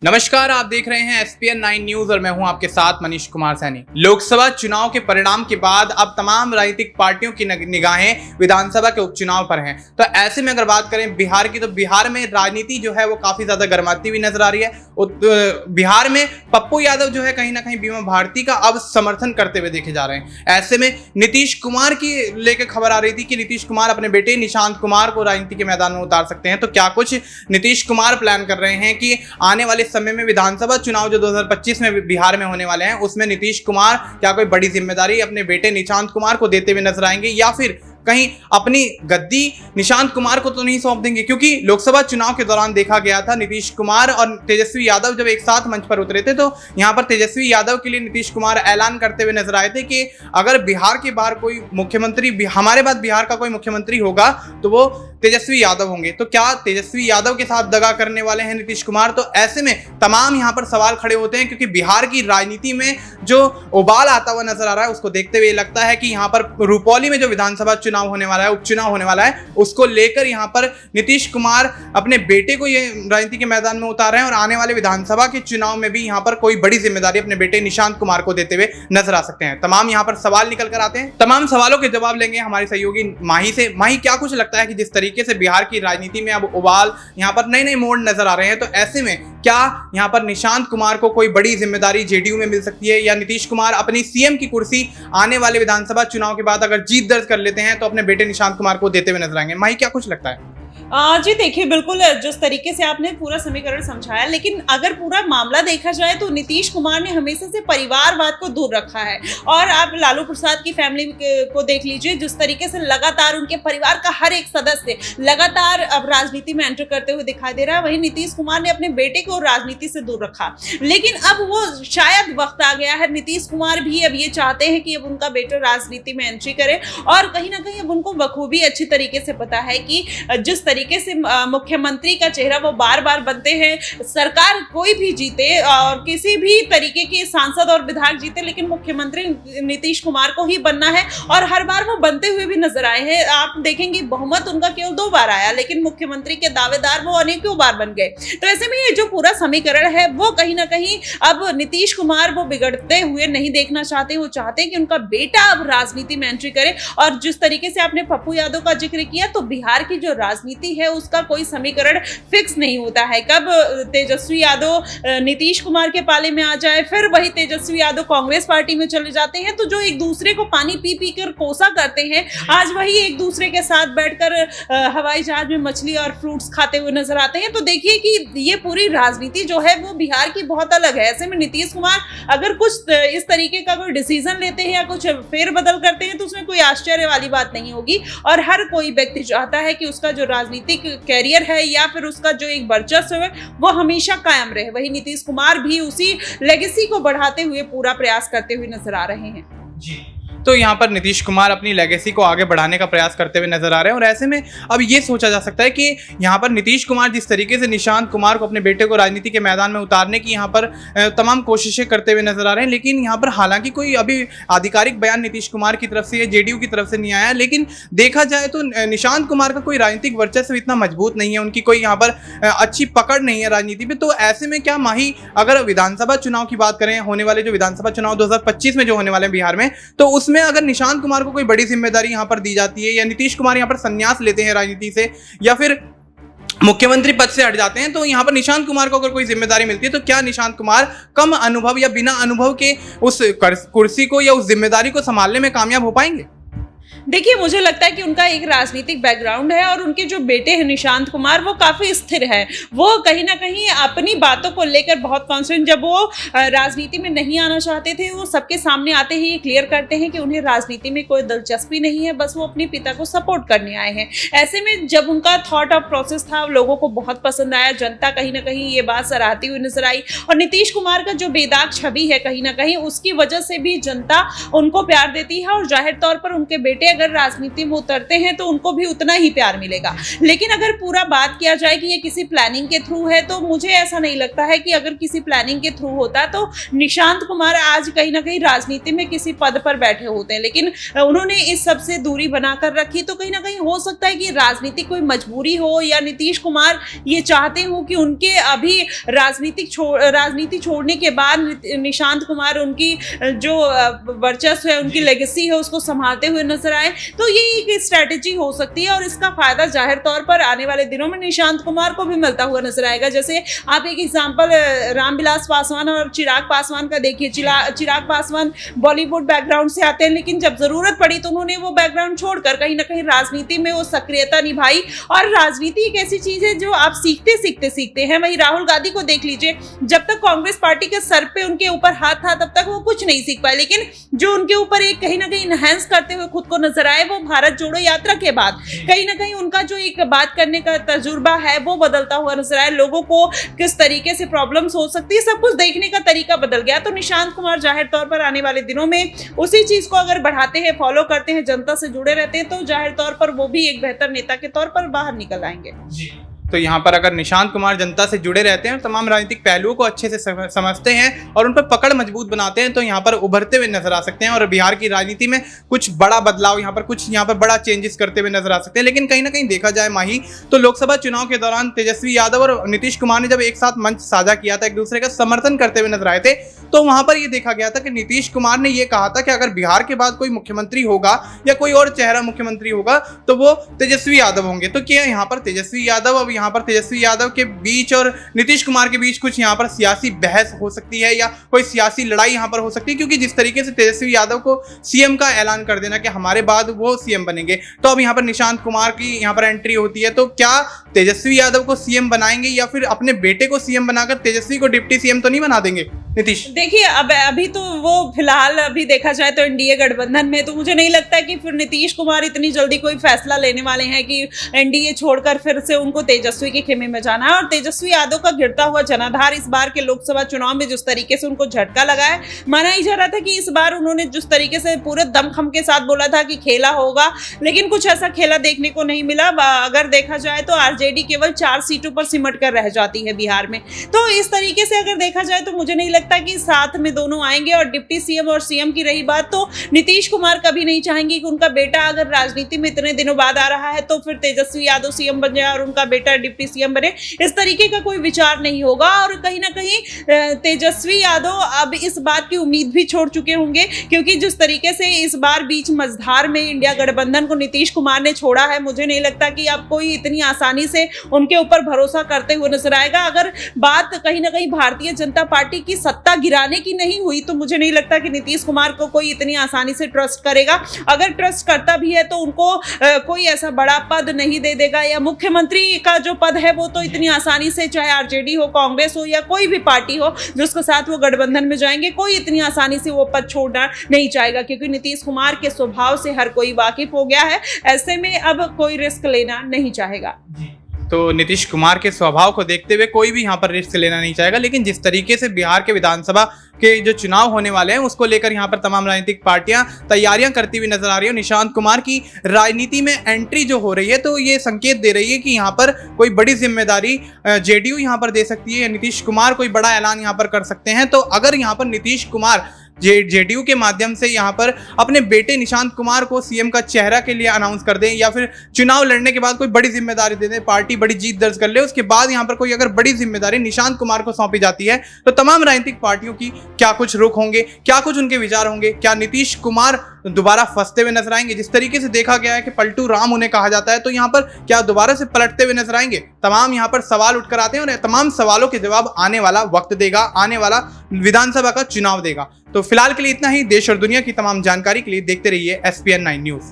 नमस्कार, आप देख रहे हैं SPN 9 न्यूज और मैं हूं आपके साथ मनीष कुमार सैनी। लोकसभा चुनाव के परिणाम के बाद अब तमाम राजनीतिक पार्टियों की निगाहें विधानसभा के उपचुनाव पर हैं। तो ऐसे में अगर बात करें बिहार की, तो बिहार में राजनीति जो है वो काफी ज्यादा गर्माती हुई नजर आ रही है। बिहार में पप्पू यादव जो है कहीं ना कहीं बीमा भारती का अब समर्थन करते हुए देखे जा रहे हैं। ऐसे में नीतीश कुमार की लेकर खबर आ रही थी कि नीतीश कुमार अपने बेटे निशांत कुमार को राजनीति के मैदान में उतार सकते हैं। तो क्या कुछ नीतीश कुमार प्लान कर रहे हैं कि आने वाले समय में विधानसभा चुनाव जो 2025 में बिहार में होने वाले हैं उसमें नीतीश कुमार क्या कोई बड़ी जिम्मेदारी अपने बेटे निशांत कुमार को देते हुए नजर आएंगे, या फिर कहीं अपनी गद्दी निशांत कुमार को तो नहीं सौंप देंगे? क्योंकि लोकसभा चुनाव के दौरान देखा गया था नीतीश कुमार और तेजस्वी यादव जब एक साथ मंच पर उतरे थे तो यहां पर तेजस्वी यादव के लिए नीतीश कुमार ऐलान करते हुए नजर आए थे कि अगर बिहार के बाहर कोई मुख्यमंत्री, हमारे बाद बिहार का कोई मुख्यमंत्री होगा तो वो तेजस्वी यादव होंगे। तो क्या तेजस्वी यादव के साथ दगा करने वाले हैं नीतीश कुमार? तो ऐसे में तमाम यहां पर सवाल खड़े होते हैं, क्योंकि बिहार की राजनीति में जो उबाल आता हुआ नजर आ रहा है उसको देखते हुए लगता है कि यहां पर रुपौली में जो विधानसभा चुनाव होने वाला है, उपचुनाव होने वाला है, उसको लेकर यहां पर नीतीश कुमार अपने बेटे को ये राजनीति के मैदान में उतार रहे हैं और आने वाले विधानसभा के चुनाव में भी यहां पर कोई बड़ी जिम्मेदारी अपने बेटे निशांत कुमार को देते हुए नजर आ सकते हैं। तमाम यहां पर सवाल निकल कर आते हैं, तमाम सवालों के जवाब लेंगे हमारे सहयोगी माही से। माही, क्या कुछ लगता है कि जिस तरीके से बिहार की राजनीति में अब उबाल, यहां पर नए नए मोड़ नजर आ रहे हैं, तो ऐसे में क्या यहां पर निशांत कुमार को कोई बड़ी जिम्मेदारी जेडीयू में मिल सकती है, या नीतीश कुमार अपनी सीएम की कुर्सी आने वाले विधानसभा चुनाव के बाद अगर जीत दर्ज कर लेते हैं तो अपने बेटे निशांत कुमार को देते हुए नजर आएंगे? माही, क्या कुछ लगता है? जी देखिए, बिल्कुल जिस तरीके से आपने पूरा समीकरण समझाया, लेकिन अगर पूरा मामला देखा जाए तो नीतीश कुमार ने हमेशा से परिवारवाद को दूर रखा है। और आप लालू प्रसाद की फैमिली को देख लीजिए, जिस तरीके से लगातार उनके परिवार का हर एक सदस्य लगातार अब राजनीति में एंटर करते हुए दिखाई दे रहा है। वहीं नीतीश कुमार ने अपने बेटे को राजनीति से दूर रखा, लेकिन अब वो शायद वक्त आ गया है, नीतीश कुमार भी अब ये चाहते हैं कि अब उनका बेटा राजनीति में एंट्री करे। और कहीं ना कहीं अब उनको बखूबी अच्छी तरीके से पता है कि जिस तरीके से मुख्यमंत्री का चेहरा वो बार बार बनते हैं, सरकार कोई भी जीते और किसी भी तरीके के सांसद और विधायक जीते, लेकिन मुख्यमंत्री नीतीश कुमार को ही बनना है और हर बार वो बनते हुए भी नजर आए हैं। आप देखेंगे बहुमत उनका केवल 2 बार आया, लेकिन मुख्यमंत्री के दावेदार वो अनेकों बार बन गए। तो ऐसे में ये जो पूरा समीकरण है वो कहीं ना कहीं अब नीतीश कुमार वो बिगड़ते हुए नहीं देखना चाहते। वो चाहते हैं कि उनका बेटा अब राजनीति में एंट्री करे। और जिस तरीके से आपने पप्पू यादव का जिक्र किया, तो बिहार की जो राजनीति है उसका कोई समीकरण फिक्स नहीं होता है। कब तेजस्वी यादव नीतीश कुमार के पाले में आ जाए, फिर वही तेजस्वी यादव कांग्रेस पार्टी में चले जाते हैं। तो जो एक दूसरे को पानी पी पी कर कोसा करते हैं, आज वही एक दूसरे के साथ बैठकर हवाई जहाज में मछली और फ्रूट्स खाते हुए नजर आते हैं। तो देखिए कि ये पूरी राजनीति जो है वो बिहार की बहुत अलग है। ऐसे में नीतीश कुमार अगर कुछ इस तरीके का कोई डिसीजन लेते हैं या कुछ फेरबदल करते हैं तो उसमें कोई आश्चर्य वाली बात नहीं होगी। और हर कोई व्यक्ति चाहता है कि उसका जो राजनीतिक कैरियर है या फिर उसका जो एक वर्चस्व है वो हमेशा कायम रहे। वही नीतीश कुमार भी उसी लेगेसी को बढ़ाते हुए पूरा प्रयास करते हुए नजर आ रहे हैं। जी, तो यहाँ पर नीतीश कुमार अपनी लेगेसी को आगे बढ़ाने का प्रयास करते हुए नजर आ रहे हैं। और ऐसे में अब ये सोचा जा सकता है कि यहाँ पर नीतीश कुमार जिस तरीके से निशांत कुमार को अपने बेटे को राजनीति के मैदान में उतारने की यहाँ पर तमाम कोशिशें करते हुए नजर आ रहे हैं, लेकिन यहाँ पर हालांकि कोई अभी आधिकारिक बयान नीतीश कुमार की तरफ से या जेडीयू की तरफ से नहीं आया, लेकिन देखा जाए तो निशांत कुमार का कोई राजनीतिक वर्चस्व इतना मजबूत नहीं है, उनकी कोई यहाँ पर अच्छी पकड़ नहीं है राजनीति में। तो ऐसे में क्या माही, अगर विधानसभा चुनाव की बात करें, होने वाले जो विधानसभा चुनाव 2025 में जो होने वाले हैं बिहार में, तो उसमें अगर निशांत कुमार को कोई बड़ी जिम्मेदारी यहां पर दी जाती है, या नीतीश कुमार यहां पर संन्यास लेते हैं राजनीति से, या फिर मुख्यमंत्री पद से हट जाते हैं, तो यहां पर निशांत कुमार को अगर कोई जिम्मेदारी मिलती है, तो क्या निशांत कुमार कम अनुभव या बिना अनुभव के उस कुर्सी को या उस जिम्मेदारी को संभालने में कामयाब हो पाएंगे? देखिए, मुझे लगता है कि उनका एक राजनीतिक बैकग्राउंड है और उनके जो बेटे हैं निशांत कुमार वो काफ़ी स्थिर है। वो कहीं ना कहीं अपनी बातों को लेकर बहुत कॉन्फिडेंट, जब वो राजनीति में नहीं आना चाहते थे वो सबके सामने आते ही ये क्लियर करते हैं कि उन्हें राजनीति में कोई दिलचस्पी नहीं है, बस वो अपने पिता को सपोर्ट करने आए हैं। ऐसे में जब उनका थॉट ऑफ प्रोसेस था लोगों को बहुत पसंद आया, जनता कहीं ना कहीं ये बात सराहती हुई नजर आई। और नीतीश कुमार का जो बेदाग छवि है कहीं ना कहीं उसकी वजह से भी जनता उनको प्यार देती है। और जाहिर तौर पर उनके बेटे अगर राजनीति में उतरते हैं तो उनको भी उतना ही प्यार मिलेगा। लेकिन अगर पूरा बात किया जाए कि ये किसी प्लानिंग के थ्रू है, तो मुझे ऐसा नहीं लगता है कि अगर किसी प्लानिंग के थ्रू होता तो निशांत कुमार आज कहीं ना कहीं राजनीति में किसी पद पर बैठे होते हैं। लेकिन उन्होंने इस सब से दूरी बनाकर रखी, तो कहीं ना कहीं हो सकता है कि राजनीतिक कोई मजबूरी हो या नीतीश कुमार ये चाहते हो कि उनके अभी राजनीति छोड़ने के बाद निशांत कुमार उनकी जो वर्चस्व है, उनकी लेगेसी है, उसको संभालते हुए नजर आए। तो ये एक स्ट्रेटेजी हो सकती है और इसका फायदा जाहिर तौर पर आने वाले दिनों में निशांत कुमार को भी मिलता हुआ नजर आएगा। जैसे आप एक एग्जांपल रामविलास पासवान और चिराग पासवान का देखिए। चिराग पासवान बॉलीवुड बैकग्राउंड से आते हैं, लेकिन जब जरूरत पड़ी तो उन्होंने वो बैकग्राउंड छोड़कर कहीं ना कहीं राजनीति में वो सक्रियता निभाई। और राजनीति एक ऐसी चीज है जो आप सीखते हैं। वही राहुल गांधी को देख लीजिए, जब तक कांग्रेस पार्टी के सर पे उनके ऊपर हाथ था तब तक वो कुछ नहीं सीख पाए, लेकिन जो उनके ऊपर एक कहीं ना कहीं इनहेंस करते हुए खुद को नजर आए, वो भारत जोड़ो यात्रा के बाद कहीं ना कहीं उनका जो एक बात करने का तजुर्बा है वो बदलता हुआ नजर आए। लोगों को किस तरीके से प्रॉब्लम्स हो सकती है, सब कुछ देखने का तरीका बदल गया। तो निशांत कुमार जाहिर तौर पर आने वाले दिनों में उसी चीज को अगर बढ़ाते हैं, फॉलो करते हैं, जनता से जुड़े रहते हैं, तो जाहिर तौर पर वो भी एक बेहतर नेता के तौर पर बाहर निकल आएंगे। तो यहाँ पर अगर निशांत कुमार जनता से जुड़े रहते हैं, तमाम राजनीतिक पहलुओं को अच्छे से समझते हैं और उन पर पकड़ मजबूत बनाते हैं, तो यहाँ पर उभरते हुए नजर आ सकते हैं और बिहार की राजनीति में कुछ बड़ा बदलाव, यहाँ पर बड़ा चेंजेस करते हुए नजर आ सकते हैं। लेकिन कहीं ना कहीं देखा जाए माही, तो लोकसभा चुनाव के दौरान तेजस्वी यादव और नीतीश कुमार ने जब एक साथ मंच साझा किया था, एक दूसरे का समर्थन करते हुए नजर आए थे, तो वहां पर यह देखा गया था कि नीतीश कुमार ने यह कहा था कि अगर बिहार के बाद कोई मुख्यमंत्री होगा या कोई और चेहरा मुख्यमंत्री होगा तो वो तेजस्वी यादव होंगे। तो क्या यहाँ पर तेजस्वी यादव, अब यहाँ पर तेजस्वी यादव के बीच और नीतीश कुमार के बीच कुछ यहाँ पर सियासी बहस हो सकती है या कोई सियासी लड़ाई यहाँ पर हो सकती है? क्योंकि जिस तरीके से तेजस्वी यादव को सीएम का ऐलान कर देना कि हमारे बाद वो सीएम बनेंगे, तो अब यहाँ पर निशांत कुमार की यहाँ पर एंट्री होती है, तो क्या तेजस्वी यादव को सीएम बनाएंगे या फिर अपने बेटे को सीएम बनाकर तेजस्वी को डिप्टी सीएम तो नहीं बना देंगे नीतीश? देखिए, अब अभी तो वो फिलहाल अभी देखा जाए तो एनडीए गठबंधन में, तो मुझे नहीं लगता कि फिर नीतीश कुमार इतनी जल्दी कोई फैसला लेने वाले हैं कि एनडीए छोड़कर फिर से उनको तेजस्वी के खेमे में जाना है। और तेजस्वी यादव का गिरता हुआ जनाधार इस बार के लोकसभा चुनाव में जिस तरीके से उनको झटका लगा है, माना ही जा रहा था कि इस बार उन्होंने जिस तरीके से पूरे दमखम के साथ बोला था कि खेला होगा, लेकिन कुछ ऐसा खेला देखने को नहीं मिला। अगर देखा जाए तो आरजेडी केवल 4 सीटों पर सिमट कर रह जाती है बिहार में। तो इस तरीके से अगर देखा जाए तो मुझे नहीं लगता कि साथ में दोनों आएंगे। और डिप्टी सीएम और सीएम की रही बात, तो नीतीश कुमार कभी नहीं चाहेंगे कि उनका बेटा अगर राजनीति में इतने दिनों बाद आ रहा है तो फिर तेजस्वी यादव सीएम बन जाए और उनका बेटा डिप्टी सीएम बने। इस तरीके का कोई विचार नहीं होगा। और कहीं ना कहीं तेजस्वी यादव अब इस बात की उम्मीद भी छोड़ चुके होंगे, क्योंकि जिस तरीके से इस बार बीच मझधार में इंडिया गठबंधन को नीतीश कुमार ने छोड़ा है, मुझे नहीं लगता कि अब कोई इतनी आसानी से उनके ऊपर भरोसा करते हुए नजर आएगा। अगर बात कहीं ना कहीं भारतीय जनता पार्टी की सत्ता गिराने की नहीं हुई, तो मुझे नहीं लगता कि नीतीश कुमार को कोई इतनी आसानी से ट्रस्ट करेगा। अगर ट्रस्ट करता भी है तो उनको कोई ऐसा बड़ा पद नहीं दे देगा, या मुख्यमंत्री का जो पद है वो तो इतनी आसानी से, चाहे आरजेडी हो, कांग्रेस हो या कोई भी पार्टी हो जिसके साथ वो गठबंधन में जाएंगे, कोई इतनी आसानी से वो पद छोड़ना नहीं चाहेगा, क्योंकि नीतीश कुमार के स्वभाव से हर कोई वाकिफ हो गया है। ऐसे में अब कोई रिस्क लेना नहीं चाहेगा। तो नीतीश कुमार के स्वभाव को देखते हुए कोई भी यहाँ पर रिस्क लेना नहीं चाहेगा। लेकिन जिस तरीके से बिहार के विधानसभा के जो चुनाव होने वाले हैं उसको लेकर यहाँ पर तमाम राजनीतिक पार्टियां तैयारियां करती हुई नजर आ रही है। निशांत कुमार की राजनीति में एंट्री जो हो रही है, तो ये संकेत दे रही है कि यहाँ पर कोई बड़ी जिम्मेदारी जेडीयू यहाँ पर दे सकती है, या नीतीश कुमार कोई बड़ा ऐलान यहाँ पर कर सकते हैं। तो अगर यहाँ पर नीतीश कुमार जेडीयू के माध्यम से यहाँ पर अपने बेटे निशांत कुमार को सीएम का चेहरा के लिए अनाउंस कर दें, या फिर चुनाव लड़ने के बाद कोई बड़ी जिम्मेदारी दे दें, पार्टी बड़ी जीत दर्ज कर ले, उसके बाद यहाँ पर कोई अगर बड़ी जिम्मेदारी निशांत कुमार को सौंपी जाती है, तो तमाम राजनीतिक पार्टियों की क्या कुछ रुख होंगे, क्या कुछ उनके विचार होंगे, क्या नीतीश कुमार दोबारा फंसते हुए नजर आएंगे? जिस तरीके से देखा गया है कि पलटू राम उन्हें कहा जाता है, तो यहाँ पर क्या दोबारा से पलटते हुए नजर आएंगे? तमाम यहाँ पर सवाल उठकर आते हैं और तमाम सवालों के जवाब आने वाला वक्त देगा, आने वाला विधानसभा का चुनाव देगा। तो फिलहाल के लिए इतना ही। देश और दुनिया की तमाम जानकारी के लिए देखते रहिए SPN9 न्यूज।